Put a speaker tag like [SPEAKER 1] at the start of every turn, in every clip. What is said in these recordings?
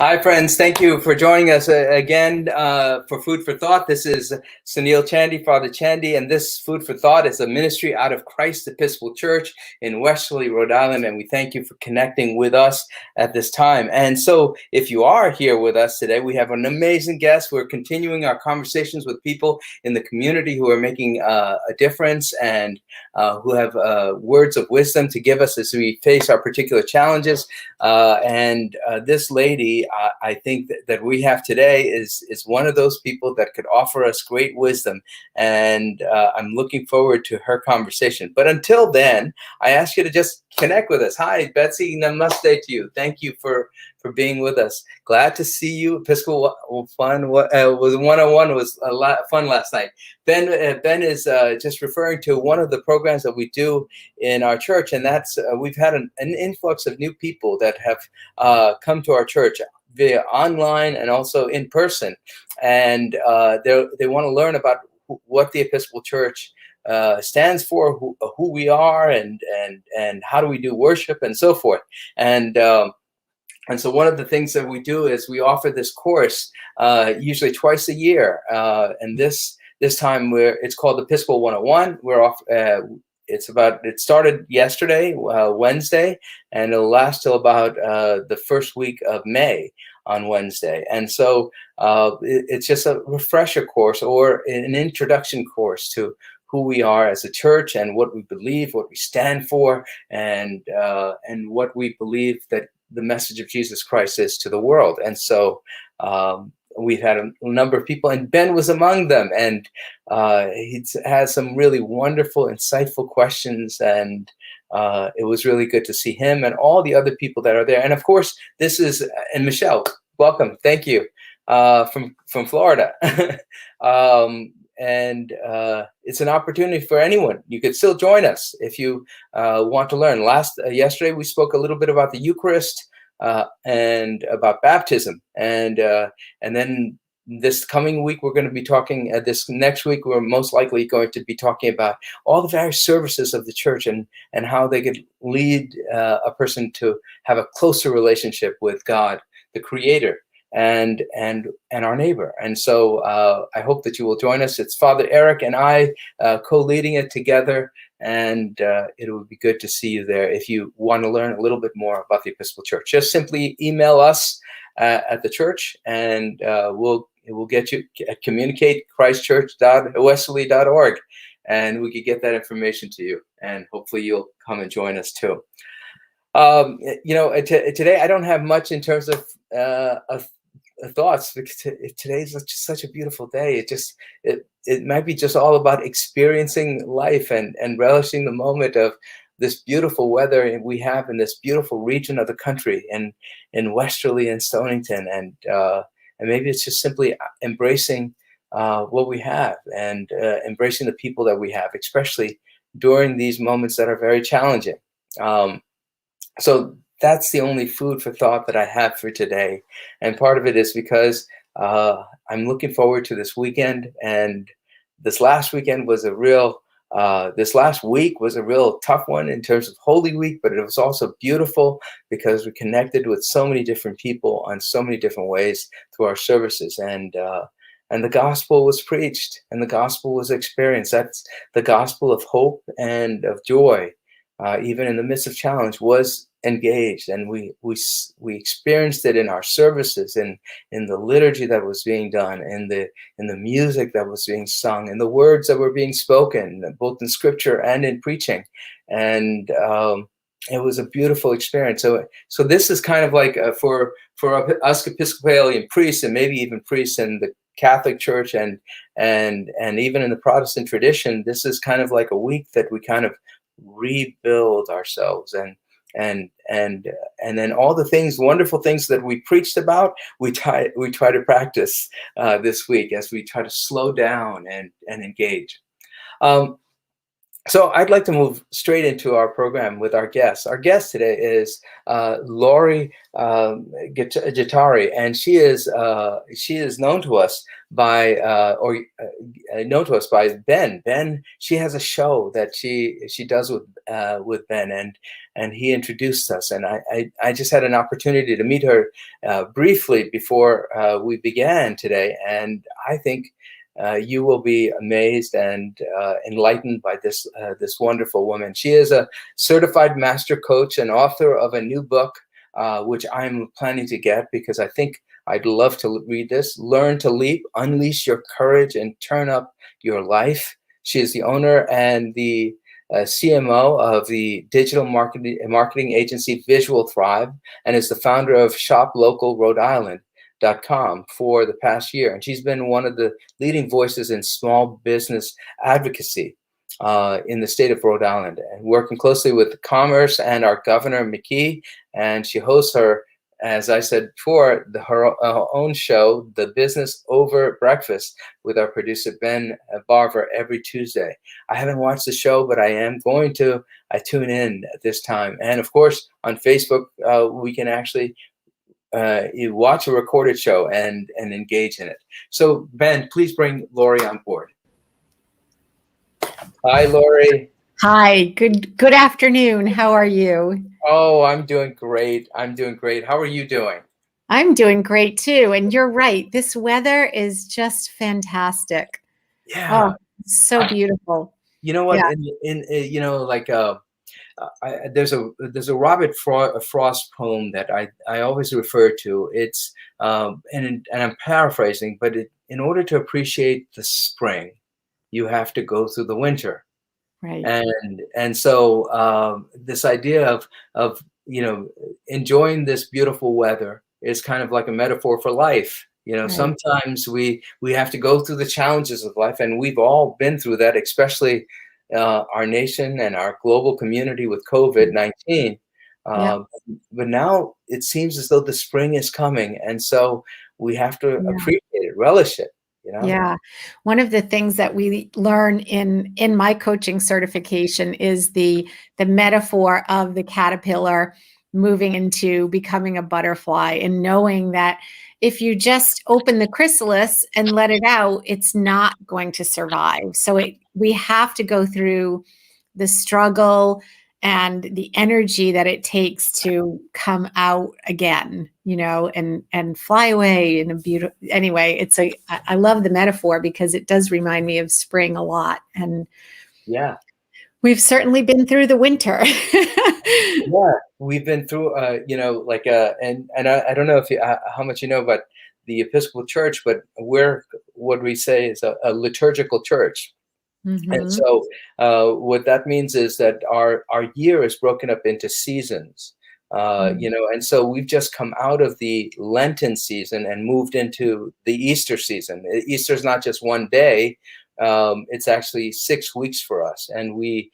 [SPEAKER 1] Hi, friends. Thank you for joining us again for Food for Thought. This is Sunil Chandy, Father Chandy, and this Food for Thought is a ministry out of Christ Episcopal Church in Westerly, Rhode Island, and we thank you for connecting with us at this time. And so if you are here with us today, we have an amazing guest. We're continuing our conversations with people in the community who are making a difference and who have words of wisdom to give us as we face our particular challenges. And this lady, I think that we have today is one of those people that could offer us great wisdom. And I'm looking forward to her conversation. But until then, I ask you to just connect with us. Hi, Betsy. Namaste to you. Thank you for being with us. Glad to see you. Episcopal Fun was 101 was a lot of fun last night. Ben is just referring to one of the programs that we do in our church, and that's we've had an influx of new people that have come to our church via online and also in person, and they want to learn about what the Episcopal Church stands for, who we are, and how do we do worship and so forth. And so one of the things that we do is we offer this course usually twice a year, and this time it's called Episcopal 101. We're off. It started yesterday, Wednesday, and it'll last till about the first week of May on Wednesday. And so it's just a refresher course or an introduction course to who we are as a church and what we believe, what we stand for, and what we believe that the message of Jesus Christ is to the world. And so we've had a number of people, and Ben was among them, and he has some really wonderful, insightful questions, and it was really good to see him and all the other people that are there. And of course, and Michelle, welcome, thank you, from Florida. And it's an opportunity for anyone. You could still join us if you want to learn. Yesterday we spoke a little bit about the Eucharist and about baptism, and then this coming week we're going to be talking. This next week we're most likely going to be talking about all the various services of the church and how they could lead a person to have a closer relationship with God, the Creator, and our neighbor. And so I hope that you will join us. It's Father Eric and I co-leading it together, and it would be good to see you there. If you want to learn a little bit more about the Episcopal Church, just simply email us at the church, and we'll get you at communicatechristchurch.wesley.org, and we could get that information to you, and hopefully you'll come and join us too. Today I don't have much in terms of thoughts, because today is just such a beautiful day. It might be just all about experiencing life and relishing the moment of this beautiful weather we have in this beautiful region of the country, and in Westerly and Stonington, and maybe it's just simply embracing what we have, and embracing the people that we have, especially during these moments that are very challenging. So that's the only food for thought that I have for today. And part of it is because I'm looking forward to this weekend. And this last week was a real tough one in terms of Holy Week, but it was also beautiful because we connected with so many different people on so many different ways through our services. And the gospel was preached, and the gospel was experienced. That's the gospel of hope and of joy. Even in the midst of challenge, was engaged, and we experienced it in our services, in the liturgy that was being done, in the music that was being sung, in the words that were being spoken, both in scripture and in preaching, and it was a beautiful experience. So this is kind of like for us Episcopalian priests, and maybe even priests in the Catholic Church and even in the Protestant tradition, this is kind of like a week that we kind of rebuild ourselves, and then all the wonderful things that we preached about, we try to practice this week as we try to slow down and engage. So I'd like to move straight into our program with our guest. Our guest today is Lori Giuttari, and she is known to us known to us by Ben. Ben, she has a show that she does with Ben, and he introduced us, and I just had an opportunity to meet her briefly before we began today, and I think you will be amazed and enlightened by this wonderful woman. She is a certified master coach and author of a new book, which I'm planning to get because I think I'd love to read this. Learn to Leap, Unleash Your Courage, and Turn Up Your Life. She is the owner and the CMO of the digital marketing agency Visual Thrive, and is the founder of ShopLocalRhodeIsland.com for the past year. And she's been one of the leading voices in small business advocacy in the state of Rhode Island, and working closely with Commerce and our Governor McKee. And she hosts her, as I said before, her own show, The Business Over Breakfast, with our producer Ben Barber every Tuesday. I haven't watched the show, but I am going to. I tune in at this time. And of course, on Facebook, we can actually you watch a recorded show and engage in it. So Ben, please bring Lori on board. Hi, Lori.
[SPEAKER 2] Hi, good afternoon. How are you?
[SPEAKER 1] Oh, I'm doing great. How are you doing?
[SPEAKER 2] I'm doing great too. And you're right. This weather is just fantastic.
[SPEAKER 1] Yeah.
[SPEAKER 2] Oh, so beautiful.
[SPEAKER 1] You know what?
[SPEAKER 2] Yeah.
[SPEAKER 1] There's a Robert Frost poem that I always refer to. It's and I'm paraphrasing, but in order to appreciate the spring, you have to go through the winter.
[SPEAKER 2] Right.
[SPEAKER 1] And so this idea of enjoying this beautiful weather is kind of like a metaphor for life.
[SPEAKER 2] Right.
[SPEAKER 1] Sometimes we have to go through the challenges of life, and we've all been through that, especially our nation and our global community with COVID-19. But now it seems as though the spring is coming, and so we have to appreciate it, relish it.
[SPEAKER 2] Yeah. One of the things that we learn in my coaching certification is the metaphor of the caterpillar moving into becoming a butterfly, and knowing that if you just open the chrysalis and let it out, it's not going to survive. So we have to go through the struggle and the energy that it takes to come out again, and fly away in a beautiful, anyway, I love the metaphor because it does remind me of spring a lot. And
[SPEAKER 1] yeah,
[SPEAKER 2] we've certainly been through the winter.
[SPEAKER 1] Yeah, we've been through, and I don't know if how much you know about the Episcopal Church, but what we say is a liturgical church.
[SPEAKER 2] Mm-hmm.
[SPEAKER 1] And so what that means is that our year is broken up into seasons, and so we've just come out of the Lenten season and moved into the Easter season. Easter is not just one day. It's actually 6 weeks for us. And we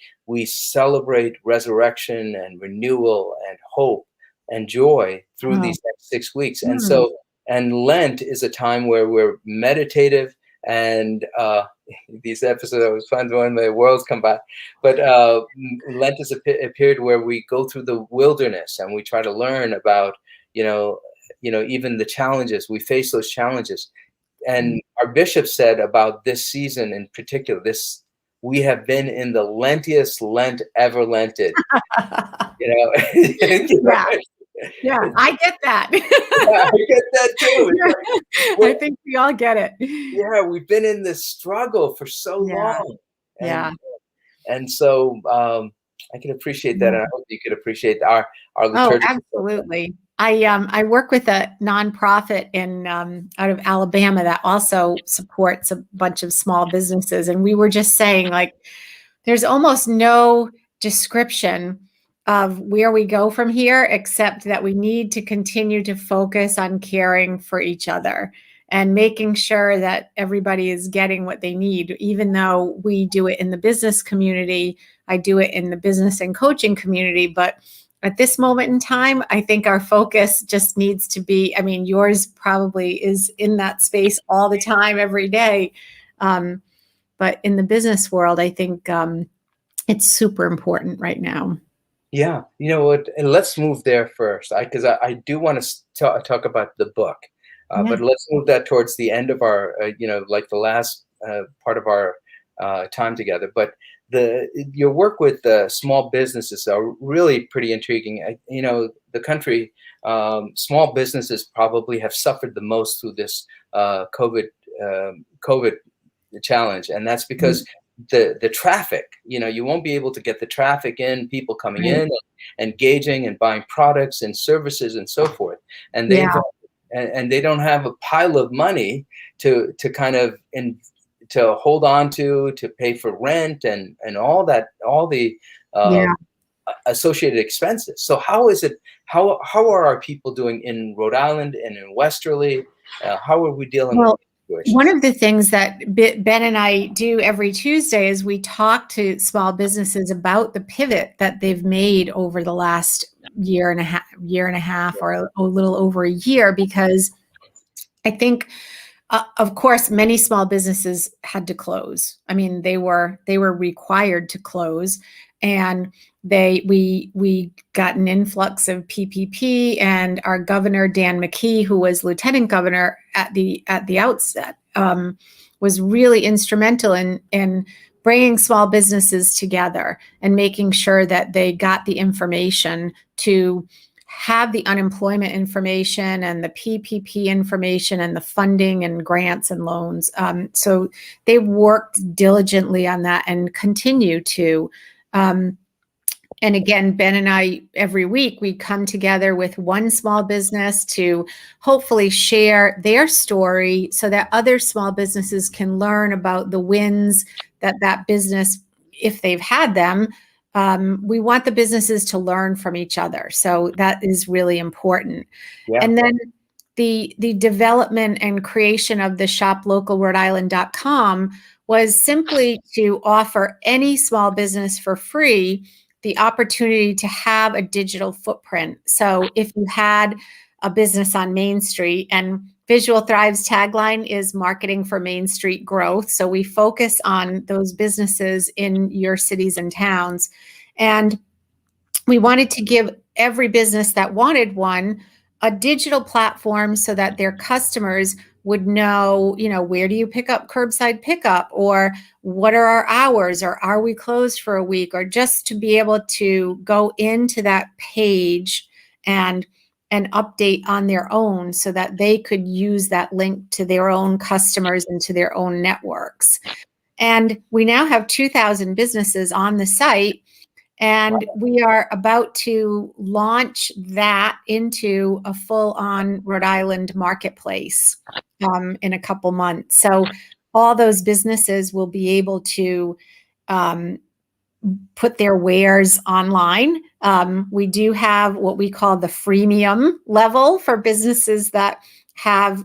[SPEAKER 1] celebrate resurrection and renewal and hope and joy through these next 6 weeks. And so, and Lent is a time where we're meditative, and these episodes I was fun when the worlds come by, but Lent is a period where we go through the wilderness and we try to learn about even the challenges. We face those challenges, and our bishop said about this season in particular, we have been in the lentiest Lent ever lented.
[SPEAKER 2] Yeah, I get that.
[SPEAKER 1] Yeah, I get that too.
[SPEAKER 2] I think we all get it.
[SPEAKER 1] Yeah, we've been in this struggle for so long. And so I can appreciate that, and I hope you could appreciate our liturgical.
[SPEAKER 2] Oh, absolutely. I work with a nonprofit out of Alabama that also supports a bunch of small businesses, and we were just saying, there's almost no description of where we go from here, except that we need to continue to focus on caring for each other and making sure that everybody is getting what they need. Even though we do it in the business community, I do it in the business and coaching community. But at this moment in time, I think our focus just needs to be, yours probably is in that space all the time, every day. But in the business world, I think it's super important right now.
[SPEAKER 1] Yeah, you know what? And let's move there first, because I do want to talk about the book. But let's move that towards the end of our, like the last part of our time together. But your work with small businesses are really pretty intriguing. The country, small businesses probably have suffered the most through this COVID challenge, and that's because the traffic. You won't be able to get the traffic in, people coming in, and engaging and buying products and services and so forth, and they don't have a pile of money to kind of to hold on to pay for rent and all the associated expenses. So how are our people doing in Rhode Island and in Westerly? How are we dealing with these situations?
[SPEAKER 2] One of the things that Ben and I do every Tuesday is we talk to small businesses about the pivot that they've made over the last year and a half, or a little over a year, because I think, of course, many small businesses had to close. I mean, they were required to close, and we got an influx of PPP, and our governor, Dan McKee, who was lieutenant governor at the outset, was really instrumental in bringing small businesses together and making sure that they got the information to have the unemployment information and the PPP information and the funding and grants and loans. So they worked diligently on that and continue to. And again, Ben and I, every week, we come together with one small business to hopefully share their story so that other small businesses can learn about the wins that business, if they've had them. We want the businesses to learn from each other. So that is really important. Yeah. And then the development and creation of the shoplocalrhodeisland.com was simply to offer any small business for free the opportunity to have a digital footprint. So if you had a business on Main Street, and Visual Thrive's tagline is marketing for Main Street growth. So we focus on those businesses in your cities and towns. And we wanted to give every business that wanted one a digital platform so that their customers would know, where do you pick up curbside pickup, or what are our hours, or are we closed for a week, or just to be able to go into that page and update on their own so that they could use that link to their own customers and to their own networks. And we now have 2,000 businesses on the site, and we are about to launch that into a full-on Rhode Island marketplace in a couple months. So all those businesses will be able to put their wares online. We do have what we call the freemium level for businesses that have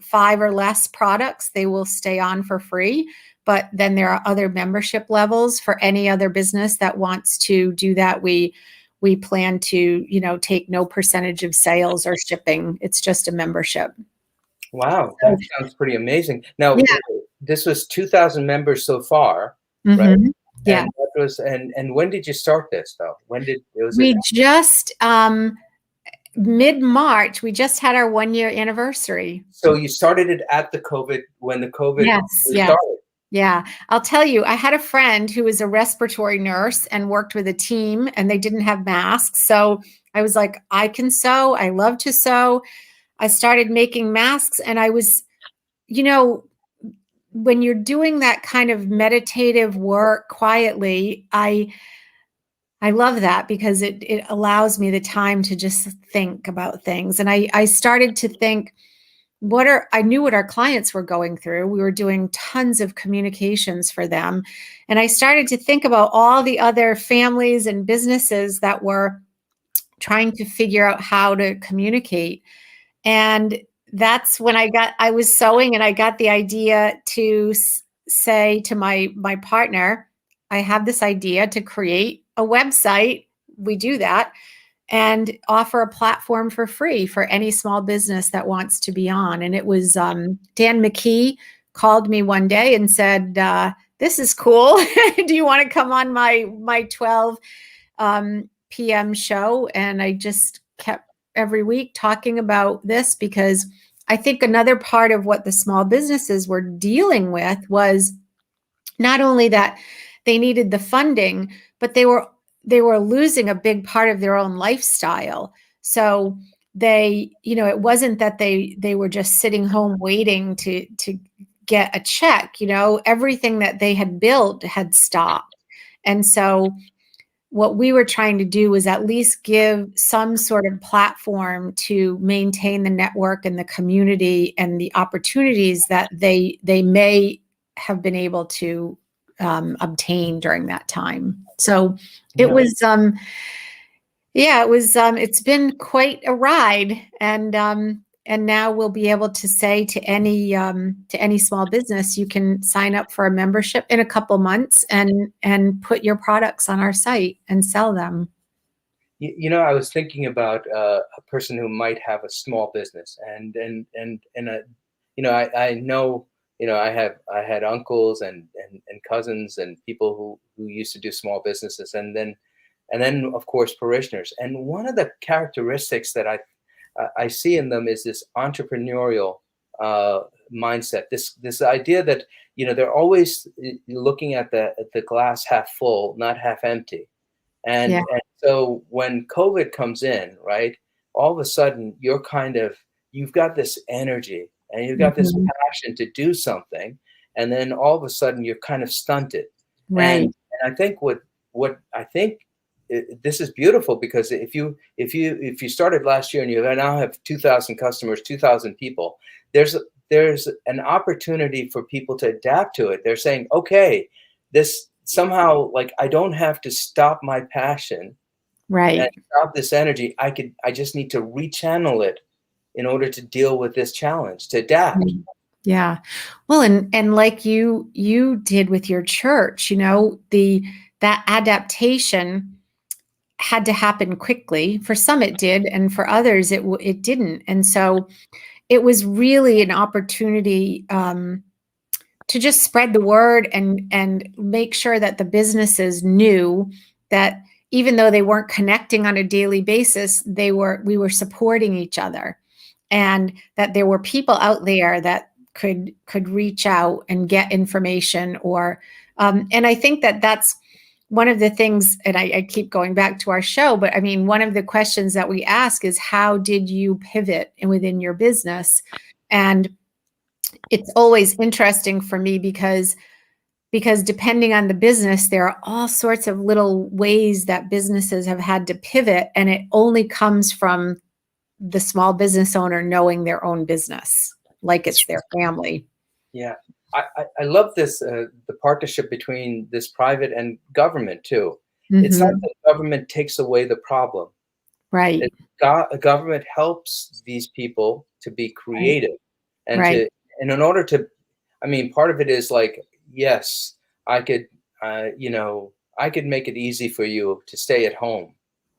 [SPEAKER 2] 5 or less products. They will stay on for free. But then there are other membership levels for any other business that wants to do that. We plan to, take no percentage of sales or shipping. It's just a membership.
[SPEAKER 1] Wow, that sounds pretty amazing. Now, this was 2,000 members so far, right?
[SPEAKER 2] Yeah.
[SPEAKER 1] And when did you start this, though?
[SPEAKER 2] Just mid-March. We just had our 1-year anniversary.
[SPEAKER 1] So you started it when the COVID started.
[SPEAKER 2] Yeah. I'll tell you, I had a friend who was a respiratory nurse and worked with a team, and they didn't have masks. So I was like, I can sew. I love to sew. I started making masks, and I was, when you're doing that kind of meditative work quietly, I love that because it allows me the time to just think about things. And I started to think, I knew what our clients were going through. We were doing tons of communications for them. And I started to think about all the other families and businesses that were trying to figure out how to communicate. And that's when I was sewing, and I got the idea to say to my partner, I have this idea to create a website. We do that. And offer a platform for free for any small business that wants to be on. And it was Dan McKee called me one day and said, this is cool. Do you want to come on my 12 p.m. show? And I just kept every week talking about this because I think another part of what the small businesses were dealing with was not only that they needed the funding, but they were losing a big part of their own lifestyle. So it wasn't that they were just sitting home waiting to get a check. Everything that they had built had stopped. And so what we were trying to do was at least give some sort of platform to maintain the network and the community and the opportunities that they may have been able to obtain during that time. So it was, it's been quite a ride, and now we'll be able to say to any small business, you can sign up for a membership in a couple months and put your products on our site and sell them.
[SPEAKER 1] I was thinking about a person who might have a small business, and I know, I had uncles and cousins and people who used to do small businesses, and then of course parishioners. And one of the characteristics that I see in them is this entrepreneurial mindset. This idea that they're always looking at the glass half full, not half empty. And so when COVID comes in, right, all of a sudden you've got this energy and you've got this passion to do something, and then all of a sudden you're kind of stunted.
[SPEAKER 2] Right.
[SPEAKER 1] And I think what I think this is beautiful, because if you started last year and you now have 2,000 customers, 2,000 people, there's an opportunity for people to adapt to it. They're saying, okay, this somehow, like, I don't have to stop my passion,
[SPEAKER 2] right,
[SPEAKER 1] and stop this energy. I just need to rechannel it in order to deal with this challenge, to adapt.
[SPEAKER 2] Yeah. Well, and like you did with your church, that adaptation had to happen quickly. For some it did, and for others it didn't. And so it was really an opportunity to just spread the word and make sure that the businesses knew that even though they weren't connecting on a daily basis, we were supporting each other, and that there were people out there that could reach out and get information, or and I think that's one of the things, and I keep going back to our show, but I mean, one of the questions that we ask is, how did you pivot within your business? And it's always interesting for me because depending on the business, there are all sorts of little ways that businesses have had to pivot, and it only comes from the small business owner knowing their own business, like it's their family.
[SPEAKER 1] Yeah. I love this, the partnership between this private and government too. It's not that government takes away the problem.
[SPEAKER 2] Right.
[SPEAKER 1] Government helps these people to be creative, and
[SPEAKER 2] right.
[SPEAKER 1] and in order to, I mean, part of it is like, yes, I could make it easy for you to stay at home,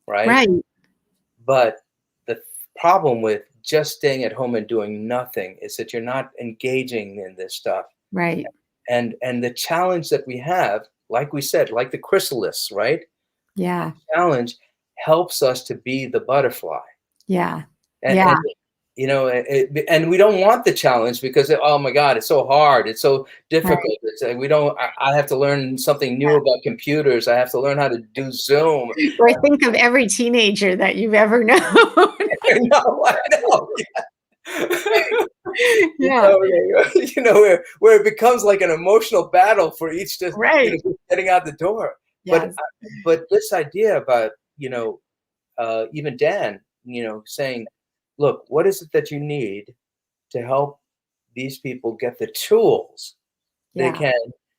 [SPEAKER 1] right?
[SPEAKER 2] Right.
[SPEAKER 1] But the problem with just staying at home and doing nothing is that you're not engaging in this stuff.
[SPEAKER 2] Right.
[SPEAKER 1] And the challenge that we have, like we said, like the chrysalis, right?
[SPEAKER 2] Yeah.
[SPEAKER 1] The challenge helps us to be the butterfly.
[SPEAKER 2] Yeah.
[SPEAKER 1] And, and we don't want the challenge because, oh my God, it's so hard. It's so difficult. Right. I have to learn something new about computers. I have to learn how to do Zoom.
[SPEAKER 2] Or think of every teenager that you've ever known.
[SPEAKER 1] I know.
[SPEAKER 2] Yeah.
[SPEAKER 1] Where it becomes like an emotional battle for each just getting out the door. Yes. But this idea about, even Dan, saying, look, what is it that you need to help these people get the tools they can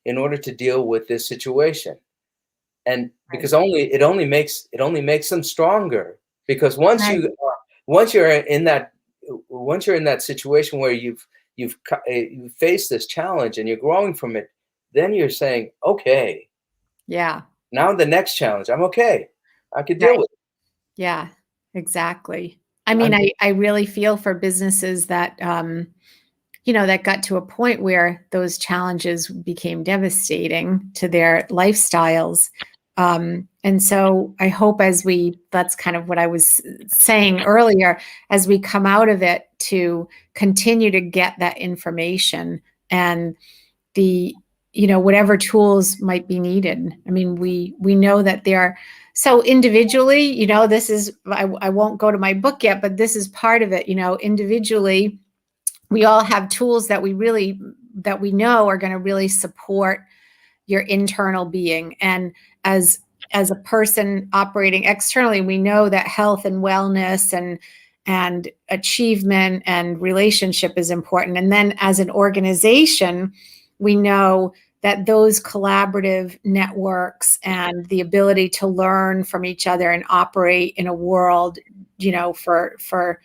[SPEAKER 1] in order to deal with this situation? And because it only makes them stronger, because once you're in that situation where you've faced this challenge and you're growing from it, then you're saying, okay, now the next challenge, I'm okay, I could deal with it.
[SPEAKER 2] Yeah, exactly. I mean, I really feel for businesses that that got to a point where those challenges became devastating to their lifestyles. And so I hope that's kind of what I was saying earlier, as we come out of it, to continue to get that information and whatever tools might be needed. I mean, we know that so individually, this is, I won't go to my book yet, but this is part of it. Individually, we all have tools that we know are going to really support your internal being. And as a person operating externally, we know that health and wellness and achievement and relationship is important. And then as an organization, we know that those collaborative networks and the ability to learn from each other and operate in a world, for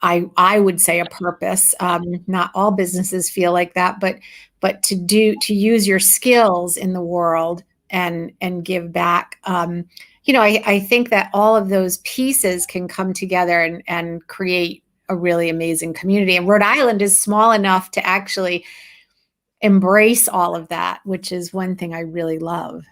[SPEAKER 2] I would say a purpose. Not all businesses feel like that, but to use your skills in the world and give back. I think that all of those pieces can come together and create a really amazing community. And Rhode Island is small enough to actually embrace all of that, which is one thing I really love.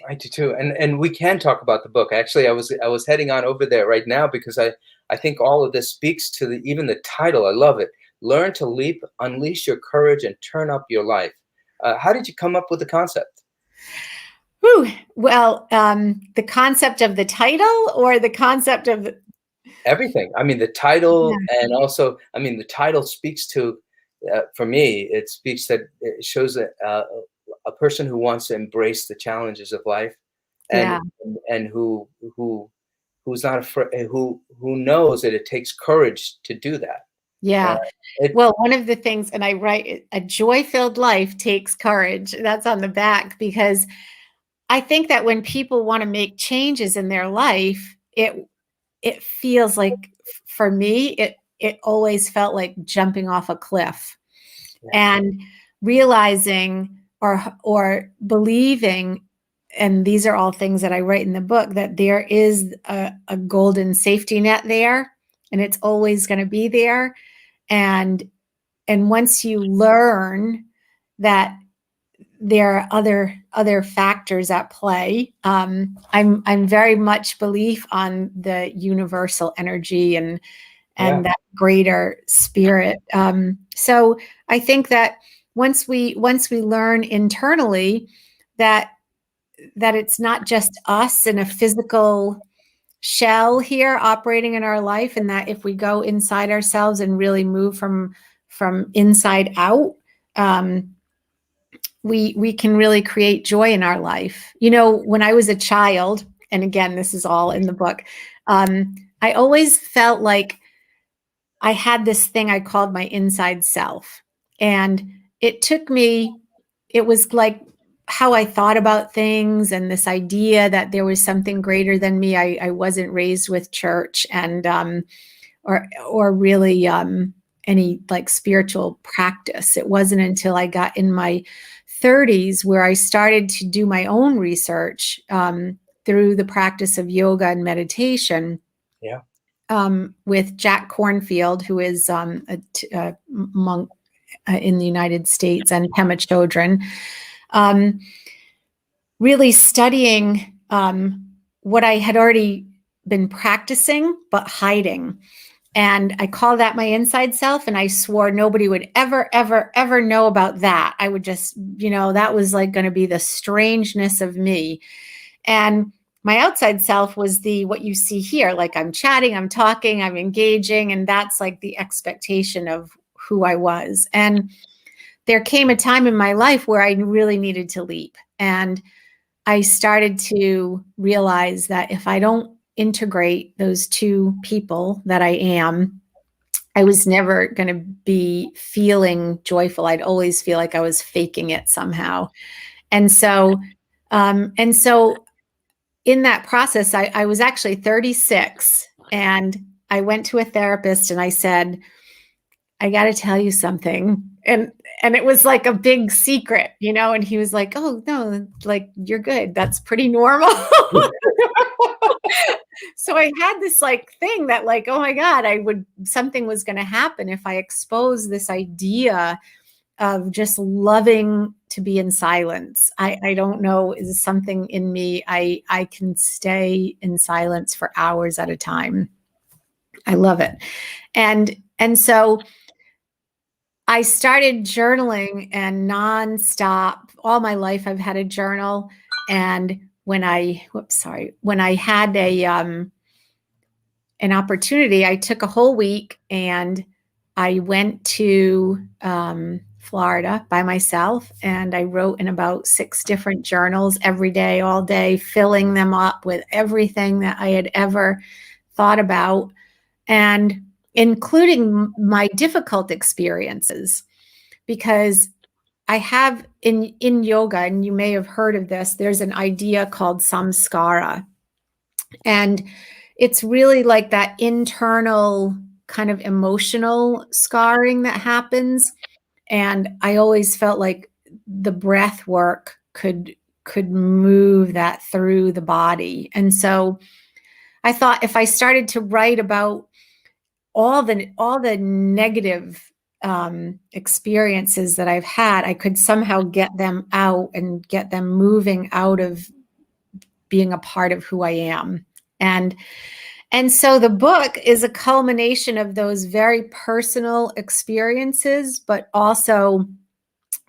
[SPEAKER 1] I do too. And we can talk about the book. Actually, I was heading on over there right now because I think all of this speaks to even the title. I love it. Learn to leap, unleash your courage, and turn up your life. How did you come up with the concept?
[SPEAKER 2] Well, the concept of the title or the concept of
[SPEAKER 1] everything. I mean, the title, and also, I mean, the title speaks to, for me, it shows a person who wants to embrace the challenges of life, and who's not afraid, who knows that it takes courage to do that.
[SPEAKER 2] Yeah. Well, one of the things, and I write, a joy-filled life takes courage. That's on the back, because I think that when people want to make changes in their life, it feels like, for me, it always felt like jumping off a cliff, and realizing or believing, and these are all things that I write in the book, that there is a golden safety net there, and it's always going to be there. And once you learn that there are other factors at play, I'm very much belief on the universal energy and that greater spirit. So I think that once we learn internally that it's not just us in a physical shell here operating in our life, and that if we go inside ourselves and really move from inside out, we can really create joy in our life. When I was a child, and again, this is all in the book, I always felt like I had this thing I called my inside self. And it was like how I thought about things, and this idea that there was something greater than me. I wasn't raised with church and or really any like spiritual practice. It wasn't until I got in my 30s where I started to do my own research through the practice of yoga and meditation.
[SPEAKER 1] Yeah.
[SPEAKER 2] With Jack Kornfield, who is a monk in the United States, and Pema Chodron, really studying what I had already been practicing but hiding. And I call that my inside self, and I swore nobody would ever, ever, ever know about that. I would just, that was like going to be the strangeness of me. And my outside self was what you see here, like I'm chatting, I'm talking, I'm engaging, and that's like the expectation of who I was. And there came a time in my life where I really needed to leap. And I started to realize that if I don't integrate those two people that I am, I was never going to be feeling joyful. I'd always feel like I was faking it somehow. And so in that process, I was actually 36, and I went to a therapist and I said, I got to tell you something. And it was like a big secret, and he was like, oh no, like, you're good. That's pretty normal. So I had this like thing that like, oh my God, something was going to happen if I exposed this idea of just loving to be in silence. I don't know, is something in me. I can stay in silence for hours at a time. I love it. And so I started journaling, and nonstop all my life I've had a journal. And when I had an opportunity, I took a whole week and I went to Florida by myself, and I wrote in about 6 different journals every day, all day, filling them up with everything that I had ever thought about, and including my difficult experiences. Because I have in yoga, and you may have heard of this, there's an idea called samskara. And it's really like that internal kind of emotional scarring that happens. And I always felt like the breath work could move that through the body. And so I thought, if I started to write about all the negative experiences that I've had, I could somehow get them out and get them moving out of being a part of who I am. And so the book is a culmination of those very personal experiences, but also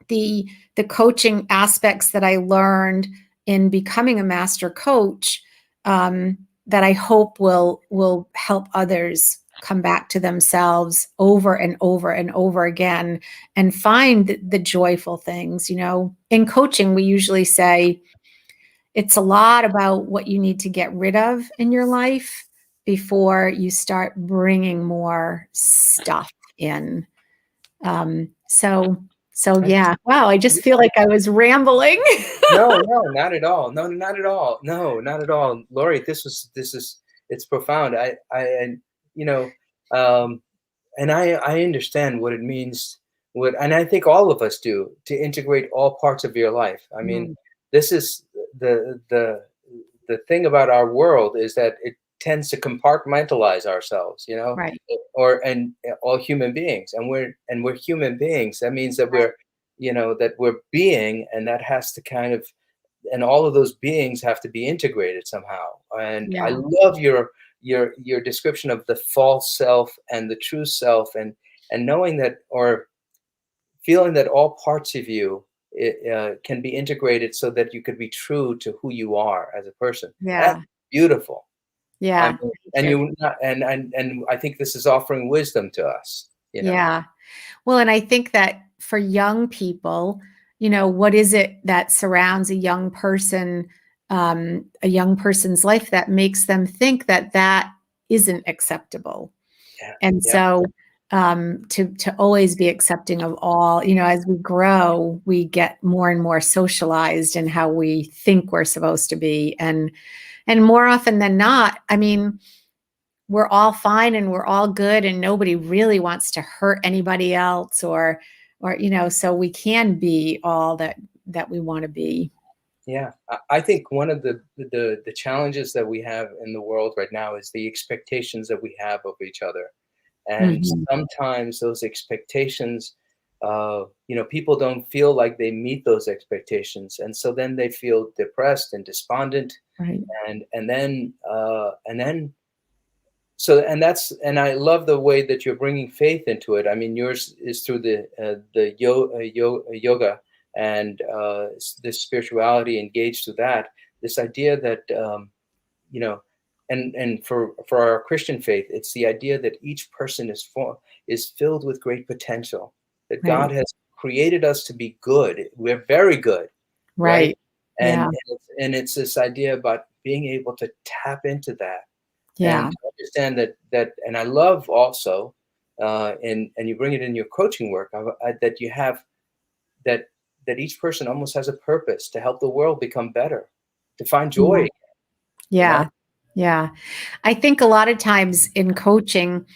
[SPEAKER 2] the coaching aspects that I learned in becoming a master coach, that I hope will help others come back to themselves over and over and over again and find the joyful things. You know, in coaching, we usually say it's a lot about what you need to get rid of in your life before you start bringing more stuff in. So yeah. Wow. I just feel like I was rambling.
[SPEAKER 1] No, not at all. No, not at all. No, not at all. Lori, this is it's profound. And you know, and I understand what it means. And I think all of us do, to integrate all parts of your life. I mean, this is the thing about our world, is that it tends to compartmentalize ourselves, you know,
[SPEAKER 2] Right.
[SPEAKER 1] and all human beings, and we're human beings. That means that we're, you know, that we're being, and that has to kind of, and all of those beings have to be integrated somehow. And
[SPEAKER 2] Yeah.
[SPEAKER 1] I love your description of the false self and the true self, and knowing that, or feeling that all parts of you can be integrated so that you could be true to who you are as a person.
[SPEAKER 2] Yeah.
[SPEAKER 1] That's beautiful.
[SPEAKER 2] Yeah.
[SPEAKER 1] And I think this is offering wisdom to us. You know?
[SPEAKER 2] Yeah. Well, and I think that for young people, you know, what is it that surrounds a young person's life that makes them think that that isn't acceptable?
[SPEAKER 1] Yeah.
[SPEAKER 2] And so to always be accepting of all, you know, as we grow, we get more and more socialized in how we think we're supposed to be. And more often than not, I mean, we're all fine and we're all good, and nobody really wants to hurt anybody else, or you know, so we can be all that we want to be.
[SPEAKER 1] Yeah, I think one of the challenges that we have in the world right now is the expectations that we have of each other. And sometimes those expectations, you know, people don't feel like they meet those expectations, and so then they feel depressed and despondent.
[SPEAKER 2] Right.
[SPEAKER 1] And then so, and I love the way that you're bringing faith into it. I mean, yours is through the yoga and this spirituality engaged to that. This idea that you know, and for our Christian faith, it's the idea that each person is filled with great potential. That
[SPEAKER 2] Right.
[SPEAKER 1] God has created us to be good. We're very good,
[SPEAKER 2] Right.
[SPEAKER 1] And it's this idea about being able to tap into that.
[SPEAKER 2] Yeah.
[SPEAKER 1] And to understand that, and I love also, and you bring it in your coaching work, that you have that each person almost has a purpose to help the world become better, to find joy.
[SPEAKER 2] Yeah.
[SPEAKER 1] You know?
[SPEAKER 2] Yeah. I think a lot of times in coaching,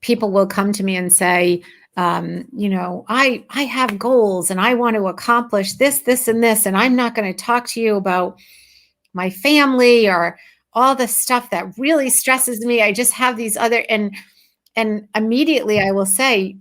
[SPEAKER 2] people will come to me and say, you know, I have goals and I want to accomplish this, this, and this, and I'm not going to talk to you about my family or all the stuff that really stresses me. I just have these other, and immediately I will say,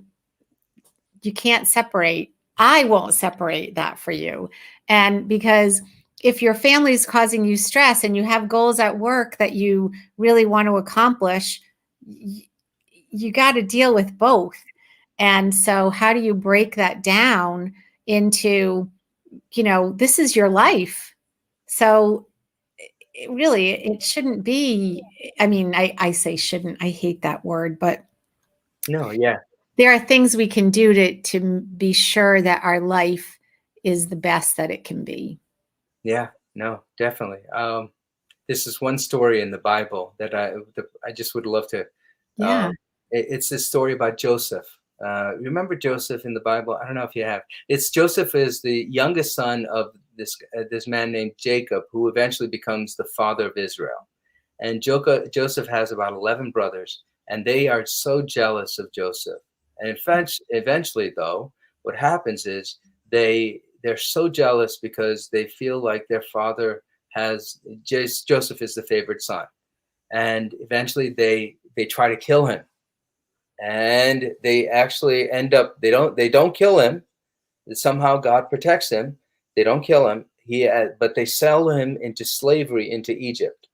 [SPEAKER 2] you can't separate I won't separate that for you. And because if your family is causing you stress and you have goals at work that you really want to accomplish, you got to deal with both. And so how do you break that down into, this is your life. So it shouldn't be, I mean, I say shouldn't, I hate that word, but
[SPEAKER 1] No, yeah.
[SPEAKER 2] there are things we can do to be sure that our life is the best that it can be.
[SPEAKER 1] Yeah, no, definitely. This is one story in the Bible that I just would love to.
[SPEAKER 2] Yeah.
[SPEAKER 1] It's this story about Joseph. Remember Joseph in the Bible? I don't know if you have. It's Joseph is the youngest son of this man named Jacob, who eventually becomes the father of Israel. And Joseph has about 11 brothers, and they are so jealous of Joseph. And in fact, eventually, though, what happens is they're so jealous because they feel like their father has Joseph is the favorite son, and eventually they try to kill him, and they actually end up they don't kill him. Somehow God protects him. They don't kill him. But they sell him into slavery into Egypt.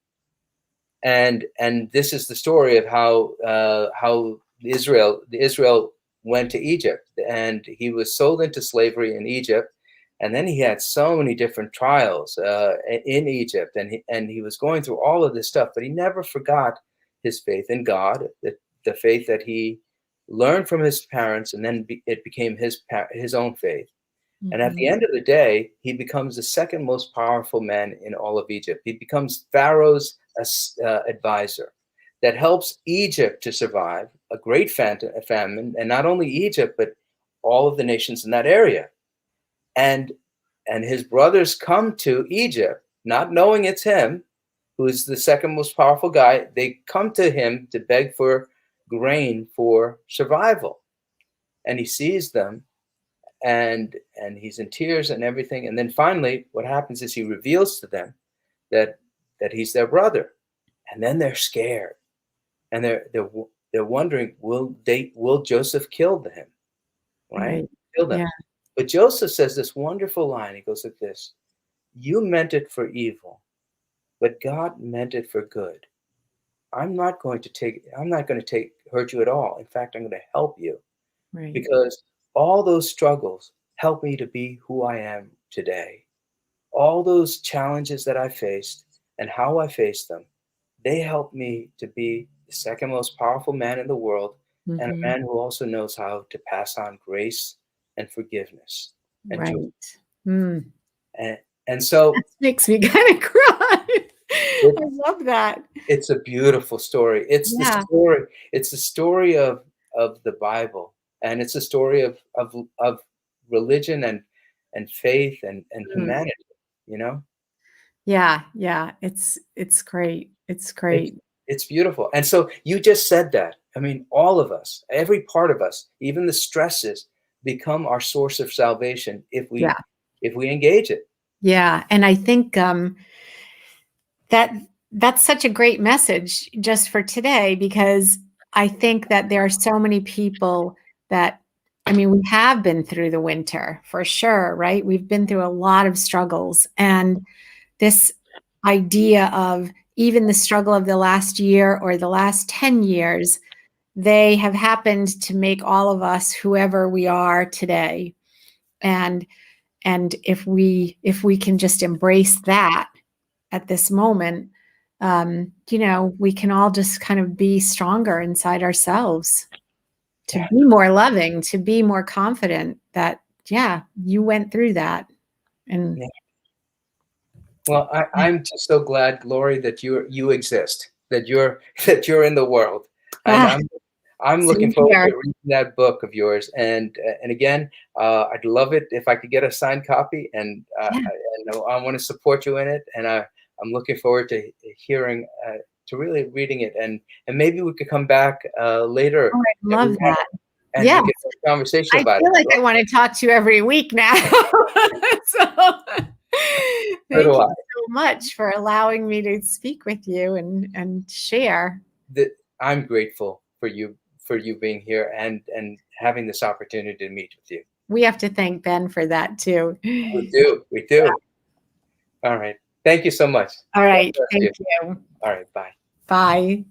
[SPEAKER 1] And this is the story of how Israel went to Egypt, and he was sold into slavery in Egypt, and then he had so many different trials in Egypt, and he was going through all of this stuff, but he never forgot his faith in God, the faith that he learned from his parents, and then it became his own faith. And at the end of the day, he becomes the second most powerful man in all of Egypt. He becomes Pharaoh's advisor that helps Egypt to survive a great famine, and not only Egypt, but all of the nations in that area. And his brothers come to Egypt, not knowing it's him, who's the second most powerful guy. They come to him to beg for grain for survival. And he sees them, and he's in tears and everything. And then finally, what happens is he reveals to them that he's their brother. And then they're scared, and they're wondering, will Joseph kill him? Right? Kill them.
[SPEAKER 2] Yeah.
[SPEAKER 1] But Joseph says this wonderful line. He goes like this: "You meant it for evil, but God meant it for good. I'm not going to hurt you at all. In fact, I'm going to help you,
[SPEAKER 2] Right.
[SPEAKER 1] because all those struggles help me to be who I am today. All those challenges that I faced and how I faced them, they helped me to be the second most powerful man in the world, and a man who also knows how to pass on grace and forgiveness and joy."
[SPEAKER 2] Right.
[SPEAKER 1] And so
[SPEAKER 2] That makes me kind of cry. I love that.
[SPEAKER 1] it's a beautiful story. It's
[SPEAKER 2] Yeah.
[SPEAKER 1] the story of the Bible, and it's a story of religion and faith and humanity, you know?
[SPEAKER 2] Yeah. Yeah. It's great. It's great.
[SPEAKER 1] It's beautiful. And so you just said that. I mean, all of us, every part of us, even the stresses, become our source of salvation if we engage it.
[SPEAKER 2] Yeah. And I think that's such a great message just for today, because I think that there are so many people that, I mean, we have been through the winter for sure, right? We've been through a lot of struggles, and this idea of even the struggle of the last year or the last 10 years, they have happened to make all of us whoever we are today. And if we can just embrace that at this moment, we can all just kind of be stronger inside ourselves, to be more loving, to be more confident that, you went through that. And
[SPEAKER 1] Well, I'm just so glad, Lori, that you exist, that you're in the world. And I'm looking forward to reading that book of yours. And again, I'd love it if I could get a signed copy. And I want to support you in it. And I'm looking forward to hearing, to really reading it. And maybe we could come back later.
[SPEAKER 2] Oh, I love that.
[SPEAKER 1] And we could have a conversation about it.
[SPEAKER 2] I feel like I want to talk to you every week now. So thank you so much for allowing me to speak with you and share.
[SPEAKER 1] I'm grateful for you being here and having this opportunity to meet with you.
[SPEAKER 2] we have to thank Ben for that too.
[SPEAKER 1] We do. Yeah. All right. Thank you so much.
[SPEAKER 2] All right. Thank you.
[SPEAKER 1] All right. Bye.
[SPEAKER 2] Bye.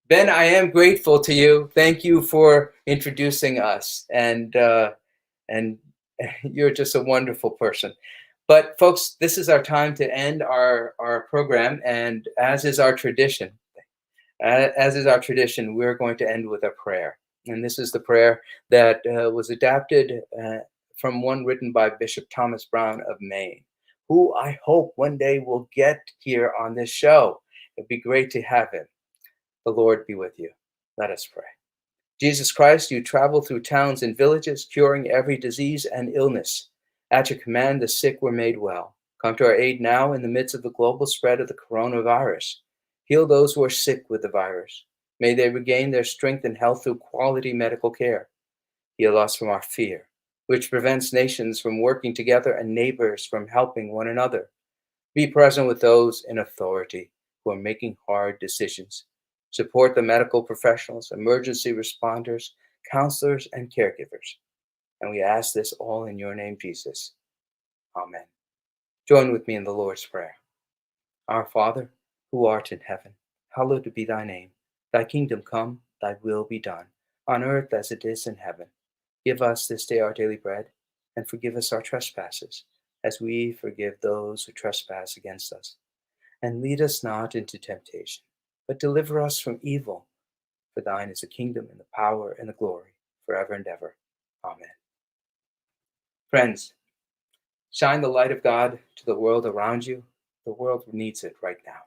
[SPEAKER 1] Ben, I am grateful to you. Thank you for introducing us, and you're just a wonderful person. But folks, this is our time to end our program, and as is our tradition, we're going to end with a prayer. And this is the prayer that was adapted from one written by Bishop Thomas Brown of Maine, who I hope one day will get here on this show. It'd be great to have him. The Lord be with you. Let us pray. Jesus Christ, you travel through towns and villages, curing every disease and illness. At your command, the sick were made well. Come to our aid now in the midst of the global spread of the coronavirus. Heal those who are sick with the virus. May they regain their strength and health through quality medical care. Heal us from our fear, which prevents nations from working together and neighbors from helping one another. Be present with those in authority who are making hard decisions. Support the medical professionals, emergency responders, counselors, and caregivers. And we ask this all in your name, Jesus. Amen. Join with me in the Lord's Prayer. Our Father, who art in heaven, hallowed be thy name. Thy kingdom come, thy will be done, on earth as it is in heaven. Give us this day our daily bread, and forgive us our trespasses, as we forgive those who trespass against us. And lead us not into temptation, but deliver us from evil. For thine is the kingdom and the power and the glory forever and ever. Amen. Friends, shine the light of God to the world around you. The world needs it right now.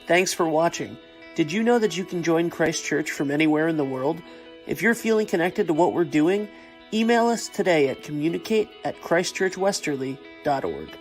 [SPEAKER 3] Thanks for watching. Did you know that you can join Christ Church from anywhere in the world? If you're feeling connected to what we're doing, email us today at communicate@christchurchwesterly.org.